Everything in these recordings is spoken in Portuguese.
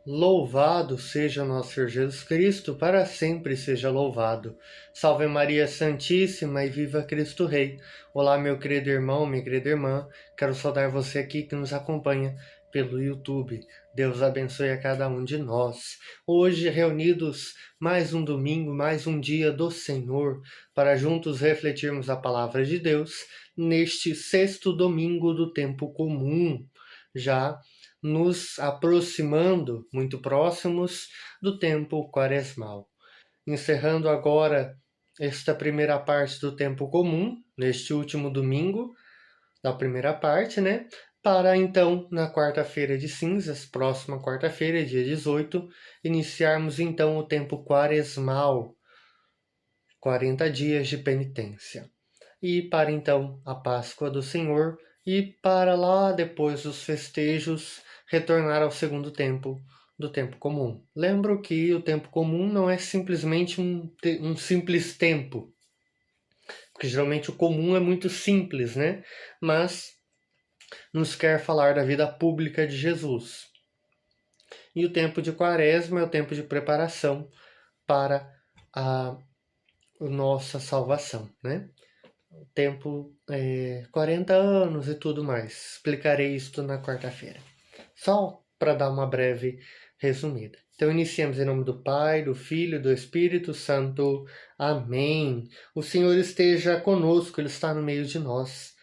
Louvado seja nosso Senhor Jesus Cristo, para sempre seja louvado. Salve Maria Santíssima e viva Cristo Rei. Olá, meu querido irmão, minha querida irmã. Quero saudar você aqui que nos acompanha pelo YouTube. Deus abençoe a cada um de nós. Hoje, reunidos mais um domingo, mais um dia do Senhor, para juntos refletirmos a palavra de Deus neste sexto domingo do tempo comum. Já nos aproximando, muito próximos do tempo quaresmal. Encerrando agora esta primeira parte do tempo comum, neste último domingo da primeira parte, né? Para então, na quarta-feira de cinzas, próxima quarta-feira, dia 18, iniciarmos então o tempo quaresmal, 40 dias de penitência. E para então a Páscoa do Senhor, e para lá depois dos festejos retornar ao segundo tempo do tempo comum. Lembro que o tempo comum não é simplesmente um simples tempo, porque geralmente o comum é muito simples, né? Mas nos quer falar da vida pública de Jesus. E o tempo de Quaresma é o tempo de preparação para a nossa salvação, né? Tempo 40 anos e tudo mais. Explicarei isto na quarta-feira. Só para dar uma breve resumida. Então, iniciamos em nome do Pai, do Filho e do Espírito Santo. Amém. O Senhor esteja conosco, Ele está no meio de nós.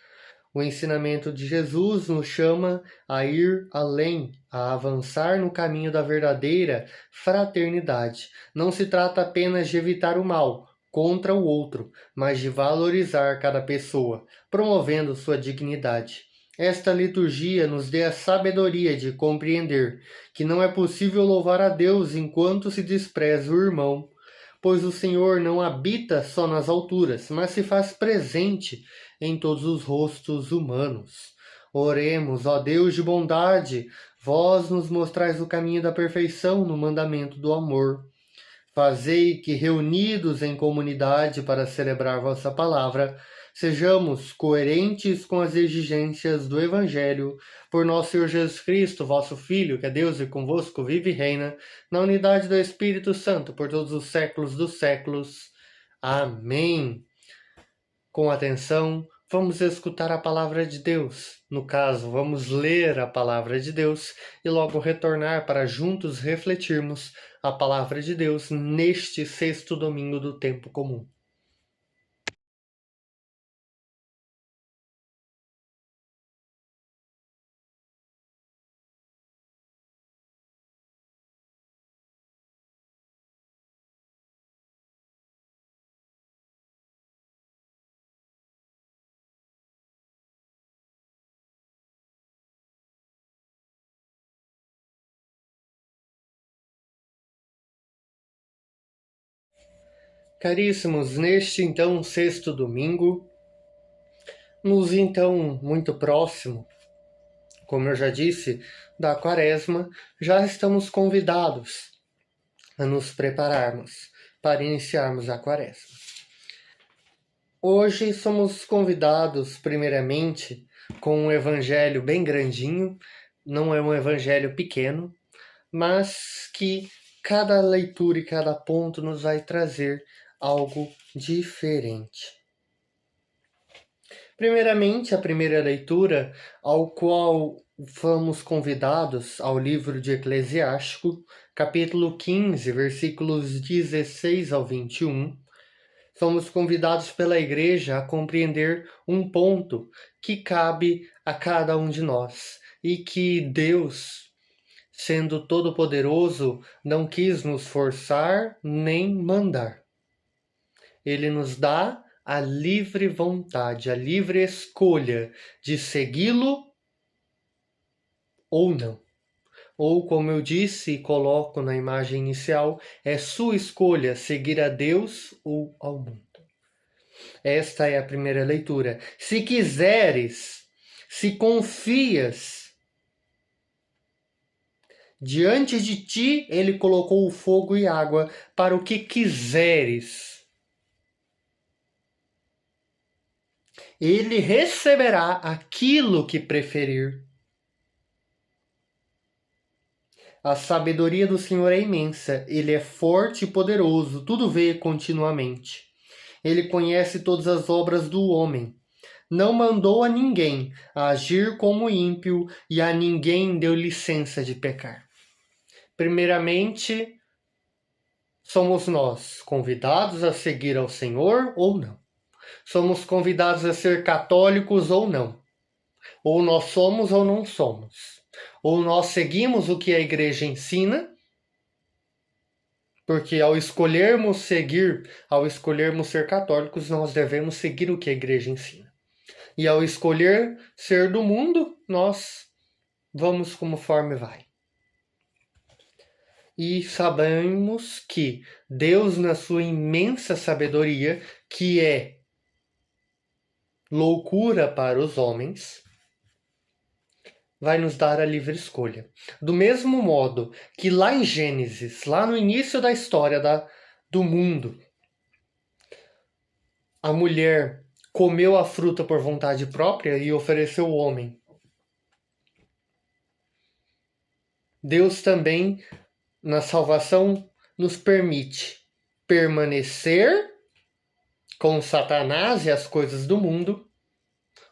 O ensinamento de Jesus nos chama a ir além, a avançar no caminho da verdadeira fraternidade. Não se trata apenas de evitar o mal contra o outro, mas de valorizar cada pessoa, promovendo sua dignidade. Esta liturgia nos dê a sabedoria de compreender que não é possível louvar a Deus enquanto se despreza o irmão, pois o Senhor não habita só nas alturas, mas se faz presente em todos os rostos humanos. Oremos, ó Deus de bondade, vós nos mostrais o caminho da perfeição no mandamento do amor. Fazei que, reunidos em comunidade para celebrar vossa palavra, sejamos coerentes com as exigências do Evangelho, por nosso Senhor Jesus Cristo, vosso Filho, que é Deus e convosco vive e reina, na unidade do Espírito Santo, por todos os séculos dos séculos. Amém. Com atenção, vamos escutar a palavra de Deus. No caso, vamos ler a palavra de Deus e logo retornar para juntos refletirmos a palavra de Deus neste sexto domingo do tempo comum. Caríssimos, neste então sexto domingo, nos então muito próximo, como eu já disse, da Quaresma, já estamos convidados a nos prepararmos para iniciarmos a Quaresma. Hoje somos convidados, primeiramente, com um evangelho bem grandinho, não é um evangelho pequeno, mas que cada leitura e cada ponto nos vai trazer algo diferente. Primeiramente, a primeira leitura, ao qual fomos convidados ao livro de Eclesiástico, capítulo 15, versículos 16 ao 21, somos convidados pela Igreja a compreender um ponto que cabe a cada um de nós e que Deus, sendo todo-poderoso, não quis nos forçar nem mandar. Ele nos dá a livre vontade, a livre escolha de segui-lo ou não. Ou, como eu disse e coloco na imagem inicial, é sua escolha seguir a Deus ou ao mundo. Esta é a primeira leitura. Se quiseres, se confias, diante de ti ele colocou o fogo e água para o que quiseres. Ele receberá aquilo que preferir. A sabedoria do Senhor é imensa, ele é forte e poderoso, tudo vê continuamente. Ele conhece todas as obras do homem. Não mandou a ninguém agir como ímpio e a ninguém deu licença de pecar. Primeiramente, somos nós convidados a seguir ao Senhor ou não? Somos convidados a ser católicos ou não? Ou nós somos ou não somos? Ou nós seguimos o que a igreja ensina? Porque ao escolhermos ser católicos, nós devemos seguir o que a igreja ensina. E ao escolher ser do mundo, nós vamos conforme vai. E sabemos que Deus, na sua imensa sabedoria, que é loucura para os homens, vai nos dar a livre escolha. Do mesmo modo que lá em Gênesis, lá no início da história do mundo, a mulher comeu a fruta por vontade própria e ofereceu ao homem. Deus também, na salvação, nos permite permanecer com Satanás e as coisas do mundo,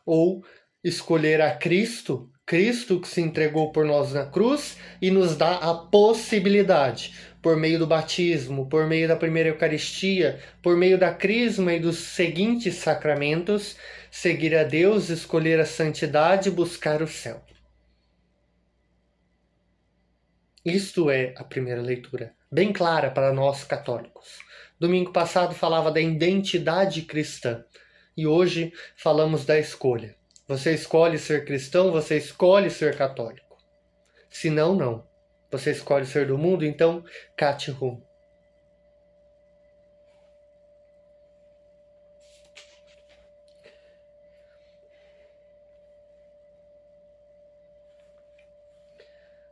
ou escolher a Cristo que se entregou por nós na cruz e nos dá a possibilidade, por meio do batismo, por meio da primeira Eucaristia, por meio da crisma e dos seguintes sacramentos, seguir a Deus, escolher a santidade e buscar o céu. Isto é a primeira leitura, bem clara para nós católicos. Domingo passado falava da identidade cristã e hoje falamos da escolha. Você escolhe ser cristão, você escolhe ser católico. Se não, não. Você escolhe ser do mundo, então cate rumo.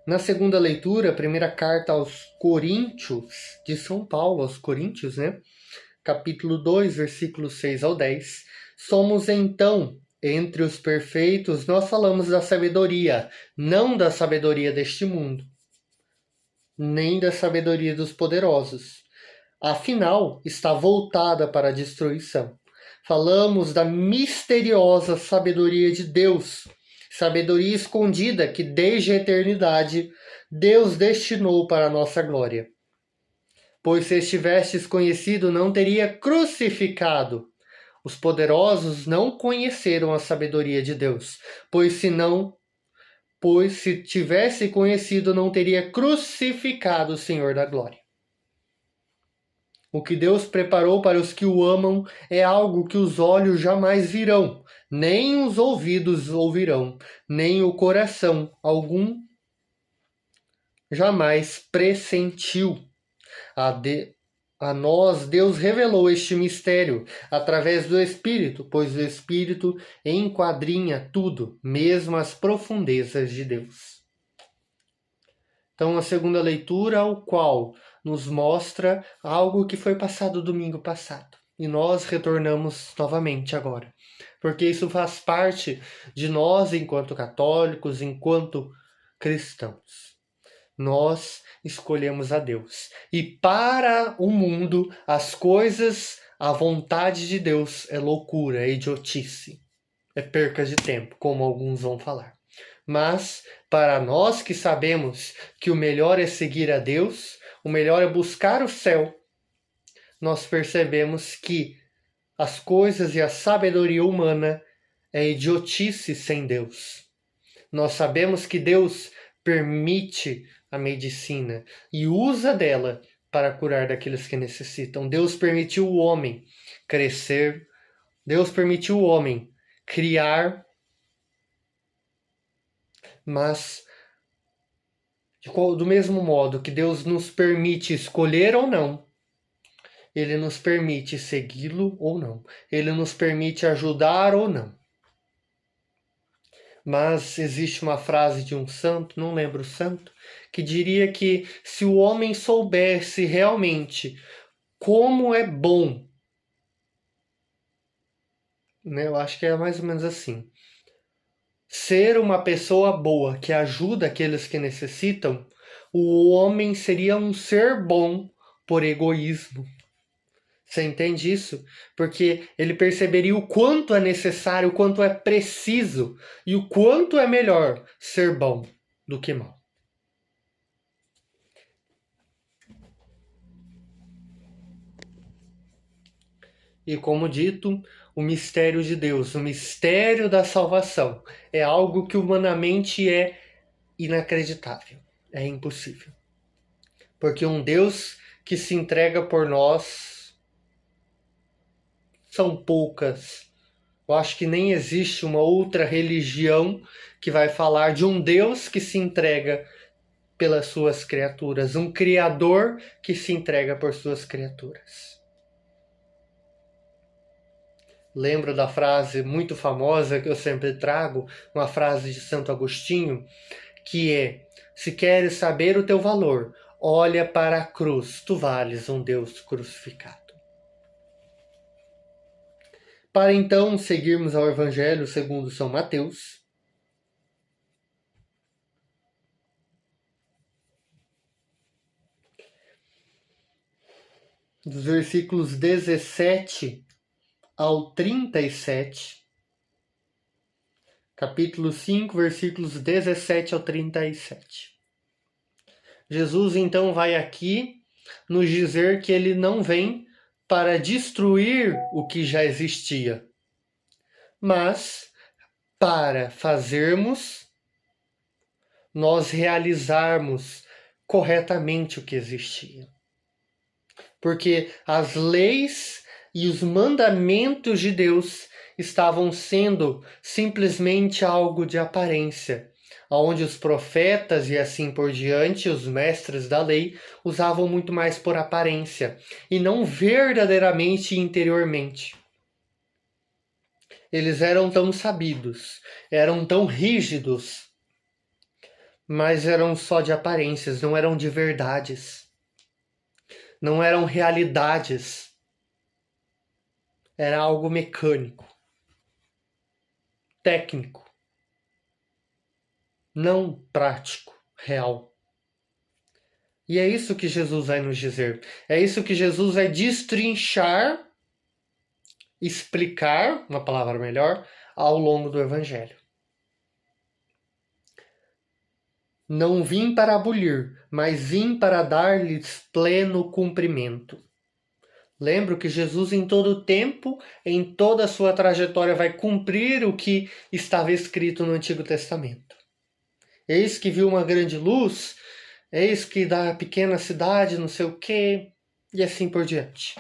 Na segunda leitura, a primeira carta aos Coríntios, de São Paulo, aos Coríntios, né? Capítulo 2, versículos 6 ao 10. Somos então entre os perfeitos, nós falamos da sabedoria, não da sabedoria deste mundo, nem da sabedoria dos poderosos. Afinal, está voltada para a destruição. Falamos da misteriosa sabedoria de Deus, sabedoria escondida que desde a eternidade Deus destinou para a nossa glória. Pois se estivestes conhecido, não teria crucificado. Os poderosos não conheceram a sabedoria de Deus, pois se tivesse conhecido, não teria crucificado o Senhor da glória. O que Deus preparou para os que o amam é algo que os olhos jamais virão, nem os ouvidos ouvirão, nem o coração algum jamais pressentiu. A nós Deus revelou este mistério através do Espírito, pois o Espírito enquadrinha tudo, mesmo as profundezas de Deus. Então, a segunda leitura, o qual nos mostra algo que foi passado domingo passado. E nós retornamos novamente agora. Porque isso faz parte de nós enquanto católicos, enquanto cristãos. Nós escolhemos a Deus. E para o mundo, as coisas, a vontade de Deus é loucura, é idiotice. É perca de tempo, como alguns vão falar. Mas, para nós que sabemos que o melhor é seguir a Deus, o melhor é buscar o céu, nós percebemos que as coisas e a sabedoria humana é idiotice sem Deus. Nós sabemos que Deus permite a medicina e usa dela para curar daqueles que necessitam. Deus permitiu o homem crescer, Deus permitiu o homem criar, mas do mesmo modo que Deus nos permite escolher ou não, Ele nos permite segui-lo ou não, Ele nos permite ajudar ou não. Mas existe uma frase de um santo, não lembro o santo, que diria que se o homem soubesse realmente como é bom, né, eu acho que é mais ou menos assim, ser uma pessoa boa que ajuda aqueles que necessitam, o homem seria um ser bom por egoísmo. Você entende isso? Porque ele perceberia o quanto é necessário, o quanto é preciso e o quanto é melhor ser bom do que mal. E como dito, o mistério de Deus, o mistério da salvação, é algo que humanamente é inacreditável, é impossível. Porque um Deus que se entrega por nós são poucas. Eu acho que nem existe uma outra religião que vai falar de um Deus que se entrega pelas suas criaturas, um Criador que se entrega por suas criaturas. Lembro da frase muito famosa que eu sempre trago, uma frase de Santo Agostinho, que é: se queres saber o teu valor, olha para a cruz, tu vales um Deus crucificado. Para então seguirmos ao Evangelho segundo São Mateus, dos versículos 17 ao 37, capítulo 5, versículos 17 ao 37. Jesus então vai aqui nos dizer que ele não vem para destruir o que já existia, mas para nós realizarmos corretamente o que existia. Porque as leis e os mandamentos de Deus estavam sendo simplesmente algo de aparência, onde os profetas e assim por diante, os mestres da lei, usavam muito mais por aparência e não verdadeiramente e interiormente. Eles eram tão sabidos, eram tão rígidos, mas eram só de aparências, não eram de verdades, não eram realidades. Era algo mecânico, técnico, não prático, real. E é isso que Jesus vai nos dizer. É isso que Jesus vai destrinchar, explicar, uma palavra melhor, ao longo do Evangelho. Não vim para abolir, mas vim para dar-lhes pleno cumprimento. Lembro que Jesus em todo o tempo, em toda a sua trajetória, vai cumprir o que estava escrito no Antigo Testamento. Eis que viu uma grande luz, eis que da pequena cidade, não sei o quê, e assim por diante.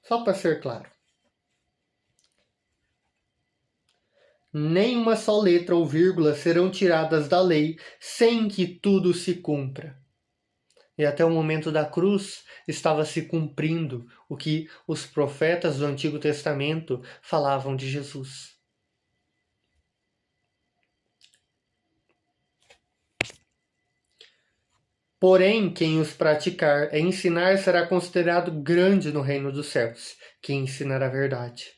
Só para ser claro. Nem uma só letra ou vírgula serão tiradas da lei sem que tudo se cumpra. E até o momento da cruz estava se cumprindo o que os profetas do Antigo Testamento falavam de Jesus. Porém, quem os praticar e ensinar será considerado grande no reino dos céus, quem ensinar a verdade.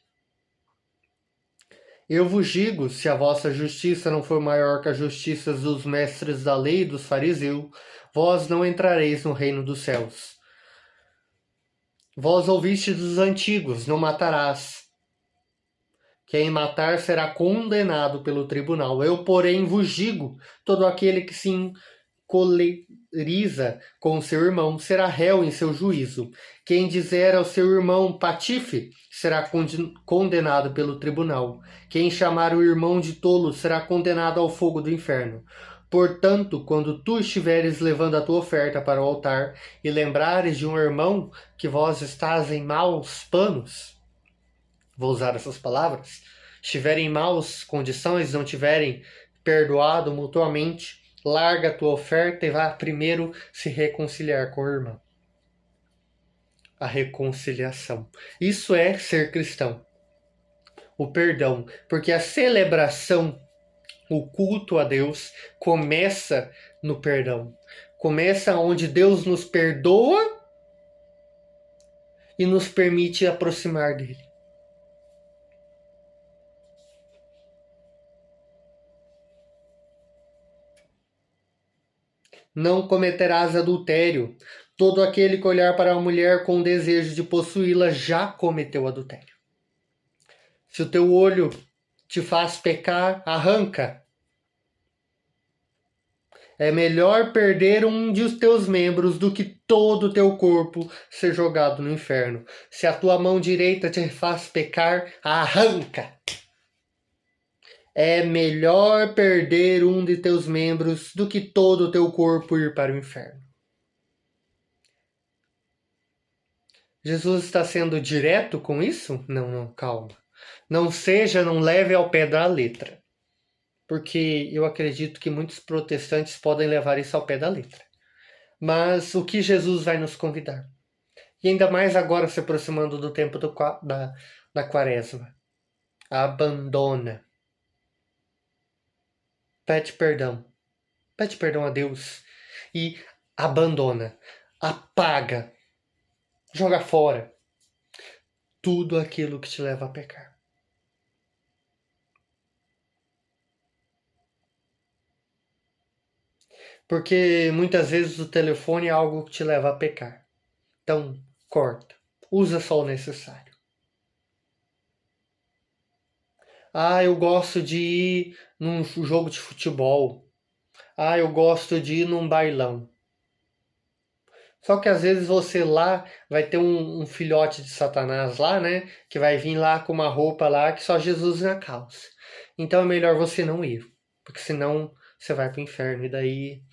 Eu vos digo, se a vossa justiça não for maior que a justiça dos mestres da lei e dos fariseus, vós não entrareis no reino dos céus. Vós ouviste dos antigos, não matarás. Quem matar será condenado pelo tribunal. Eu, porém, vos digo, todo aquele que se encoleriza com seu irmão será réu em seu juízo. Quem dizer ao seu irmão patife será condenado pelo tribunal. Quem chamar o irmão de tolo será condenado ao fogo do inferno. Portanto, quando tu estiveres levando a tua oferta para o altar e lembrares de um irmão que vós estás em maus panos, vou usar essas palavras, estiverem em maus condições, não tiverem perdoado mutuamente, larga a tua oferta e vá primeiro se reconciliar com o irmão. A reconciliação. Isso é ser cristão. O perdão. Porque a celebração, o culto a Deus, começa no perdão. Começa onde Deus nos perdoa e nos permite aproximar dele. Não cometerás adultério. Todo aquele que olhar para a mulher com desejo de possuí-la já cometeu adultério. Se o teu olho te faz pecar, arranca. É melhor perder um dos teus membros do que todo o teu corpo ser jogado no inferno. Se a tua mão direita te faz pecar, arranca. É melhor perder um de teus membros do que todo o teu corpo ir para o inferno. Jesus está sendo direto com isso? Não, calma. Não leve ao pé da letra. Porque eu acredito que muitos protestantes podem levar isso ao pé da letra. Mas o que Jesus vai nos convidar? E ainda mais agora se aproximando do tempo da quaresma. Abandona. Pede perdão. Pede perdão a Deus. E abandona. Apaga. Joga fora tudo aquilo que te leva a pecar. Porque muitas vezes o telefone é algo que te leva a pecar. Então, corta. Usa só o necessário. Eu gosto de ir num jogo de futebol. Eu gosto de ir num bailão. Só que às vezes você lá vai ter um filhote de Satanás lá, né? Que vai vir lá com uma roupa lá que só Jesus na calça. Então é melhor você não ir. Porque senão você vai para o inferno. E daí,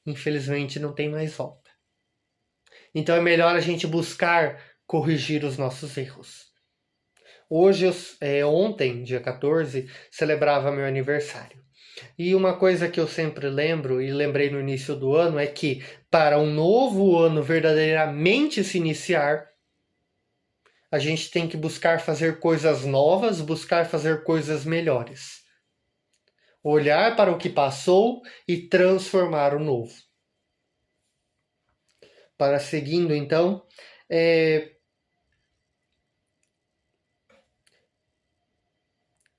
infelizmente, não tem mais volta. Então é melhor a gente buscar corrigir os nossos erros. Ontem, dia 14, celebrava meu aniversário. E uma coisa que eu sempre lembro, e lembrei no início do ano, é que para um novo ano verdadeiramente se iniciar, a gente tem que buscar fazer coisas novas, buscar fazer coisas melhores. Olhar para o que passou e transformar o novo. Para seguindo, então,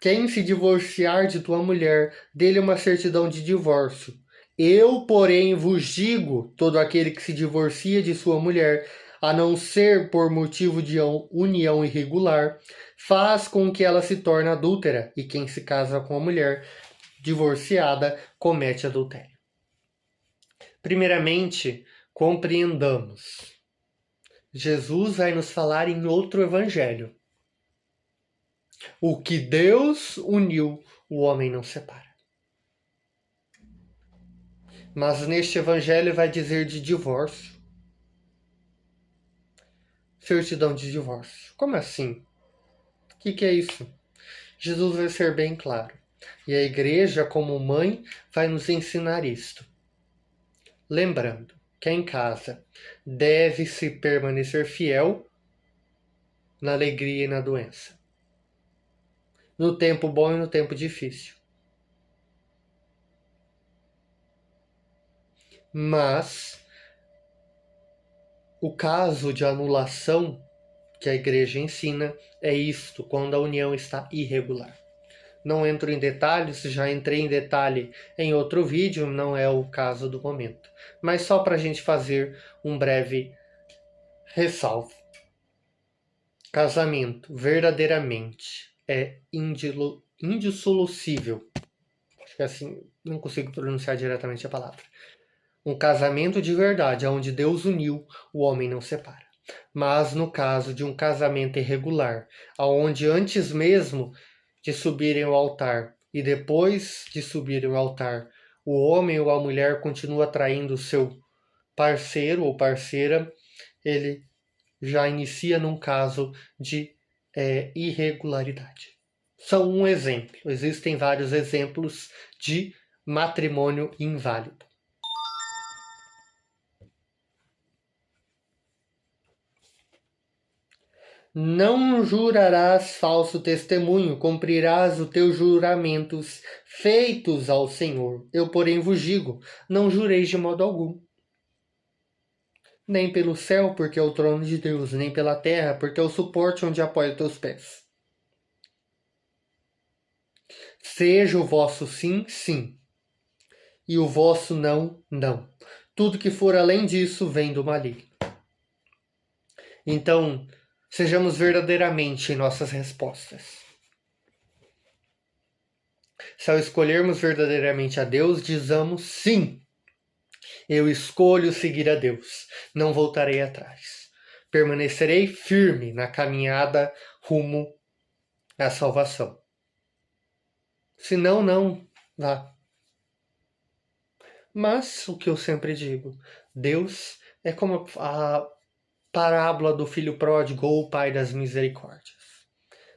quem se divorciar de tua mulher, dê-lhe uma certidão de divórcio. Eu, porém, vos digo, todo aquele que se divorcia de sua mulher, a não ser por motivo de união irregular, faz com que ela se torne adúltera, e quem se casa com a mulher divorciada comete adultério. Primeiramente, compreendamos. Jesus vai nos falar em outro evangelho. O que Deus uniu, o homem não separa. Mas neste evangelho vai dizer de divórcio. Certidão de divórcio. Como assim? O que é isso? Jesus vai ser bem claro. E a igreja, como mãe, vai nos ensinar isto. Lembrando que em casa deve-se permanecer fiel na alegria e na doença. No tempo bom e no tempo difícil. Mas o caso de anulação que a igreja ensina é isto, quando a união está irregular. Não entro em detalhes, já entrei em detalhe em outro vídeo, não é o caso do momento. Mas só para a gente fazer um breve ressalvo. Casamento, verdadeiramente, é indissolúvel. Acho que assim, não consigo pronunciar diretamente a palavra. Um casamento de verdade, onde Deus uniu, o homem não separa. Mas no caso de um casamento irregular, onde antes mesmo de subirem ao altar e depois de subirem ao altar, o homem ou a mulher continua traindo o seu parceiro ou parceira, ele já inicia num caso de irregularidade. São um exemplo. Existem vários exemplos de matrimônio inválido. Não jurarás falso testemunho, cumprirás os teus juramentos feitos ao Senhor. Eu, porém, vos digo, não jureis de modo algum. Nem pelo céu, porque é o trono de Deus, nem pela terra, porque é o suporte onde apoia teus pés. Seja o vosso sim, sim, e o vosso não, não. Tudo que for além disso vem do maligno. Então, sejamos verdadeiramente em nossas respostas. Se ao escolhermos verdadeiramente a Deus, dizamos sim. Eu escolho seguir a Deus. Não voltarei atrás. Permanecerei firme na caminhada rumo à salvação. Se não, não vá. Mas o que eu sempre digo, Deus é como a parábola do filho pródigo ou o pai das misericórdias.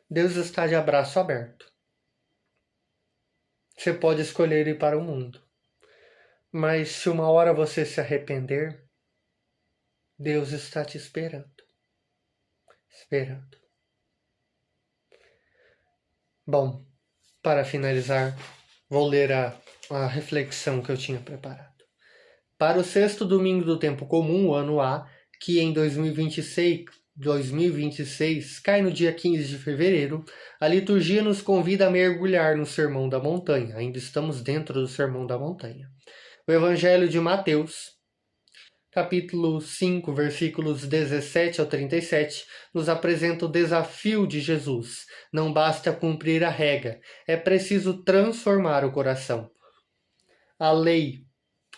Deus está de abraço aberto. Você pode escolher ir para o mundo. Mas se uma hora você se arrepender, Deus está te esperando. Esperando. Bom, para finalizar, vou ler a reflexão que eu tinha preparado. Para o 6º domingo do tempo comum, o ano A, que em 2026 cai no dia 15 de fevereiro, a liturgia nos convida a mergulhar no Sermão da Montanha. Ainda estamos dentro do Sermão da Montanha. O Evangelho de Mateus, capítulo 5, versículos 17 ao 37, nos apresenta o desafio de Jesus. Não basta cumprir a regra, é preciso transformar o coração. A lei.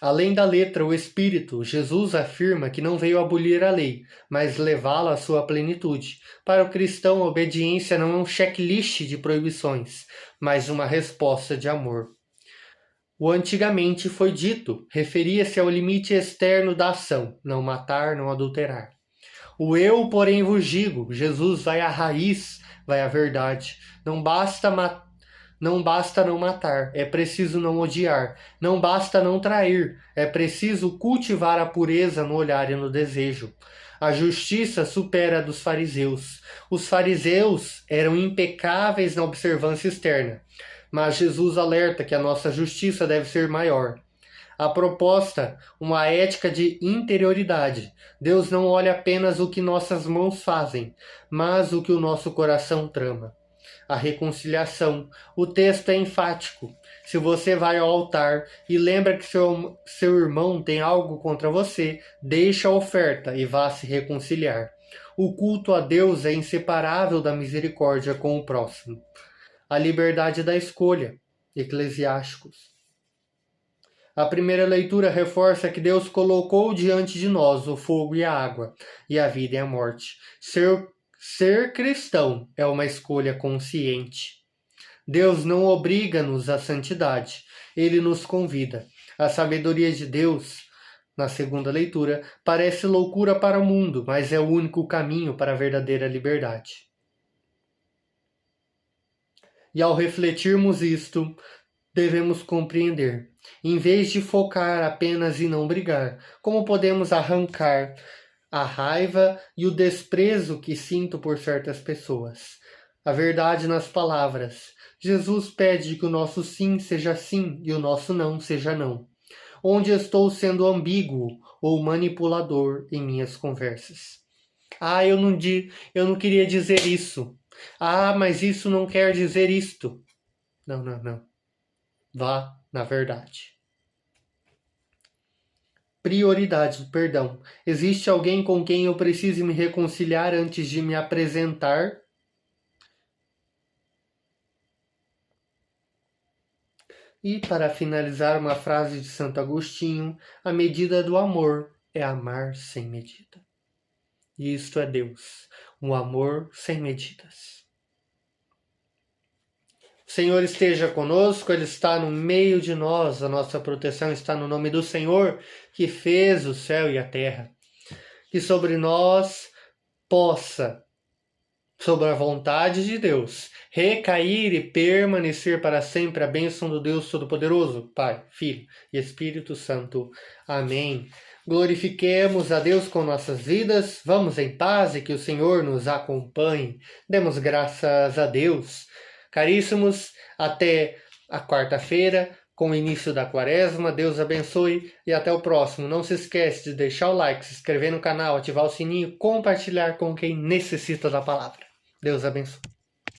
Além da letra, o Espírito, Jesus afirma que não veio abolir a lei, mas levá-la à sua plenitude. Para o cristão, a obediência não é um checklist de proibições, mas uma resposta de amor. O antigamente foi dito, referia-se ao limite externo da ação, não matar, não adulterar. O eu, porém, vos digo, Jesus vai à raiz, vai à verdade. Não basta não matar, é preciso não odiar. Não basta não trair, é preciso cultivar a pureza no olhar e no desejo. A justiça supera a dos fariseus. Os fariseus eram impecáveis na observância externa, mas Jesus alerta que a nossa justiça deve ser maior. A proposta, uma ética de interioridade. Deus não olha apenas o que nossas mãos fazem, mas o que o nosso coração trama. A reconciliação. O texto é enfático. Se você vai ao altar e lembra que seu irmão tem algo contra você, deixe a oferta e vá se reconciliar. O culto a Deus é inseparável da misericórdia com o próximo. A liberdade da escolha. Eclesiásticos. A primeira leitura reforça que Deus colocou diante de nós o fogo e a água, e a vida e a morte. Ser cristão é uma escolha consciente. Deus não obriga-nos à santidade, Ele nos convida. A sabedoria de Deus, na segunda leitura, parece loucura para o mundo, mas é o único caminho para a verdadeira liberdade. E ao refletirmos isto, devemos compreender, em vez de focar apenas em não brigar, como podemos arrancar a raiva e o desprezo que sinto por certas pessoas. A verdade nas palavras. Jesus pede que o nosso sim seja sim e o nosso não seja não. Onde estou sendo ambíguo ou manipulador em minhas conversas? Eu não queria dizer isso. Mas isso não quer dizer isto. Não. Vá na verdade. Prioridade, perdão. Existe alguém com quem eu precise me reconciliar antes de me apresentar? E para finalizar, uma frase de Santo Agostinho: a medida do amor é amar sem medida. E isto é Deus, um amor sem medidas. O Senhor esteja conosco, Ele está no meio de nós, a nossa proteção está no nome do Senhor, que fez o céu e a terra. Que sobre nós possa, sobre a vontade de Deus, recair e permanecer para sempre a bênção do Deus Todo-Poderoso, Pai, Filho e Espírito Santo. Amém. Glorifiquemos a Deus com nossas vidas, vamos em paz e que o Senhor nos acompanhe. Demos graças a Deus. Caríssimos, até a quarta-feira, com o início da quaresma. Deus abençoe e até o próximo. Não se esquece de deixar o like, se inscrever no canal, ativar o sininho, compartilhar com quem necessita da palavra. Deus abençoe.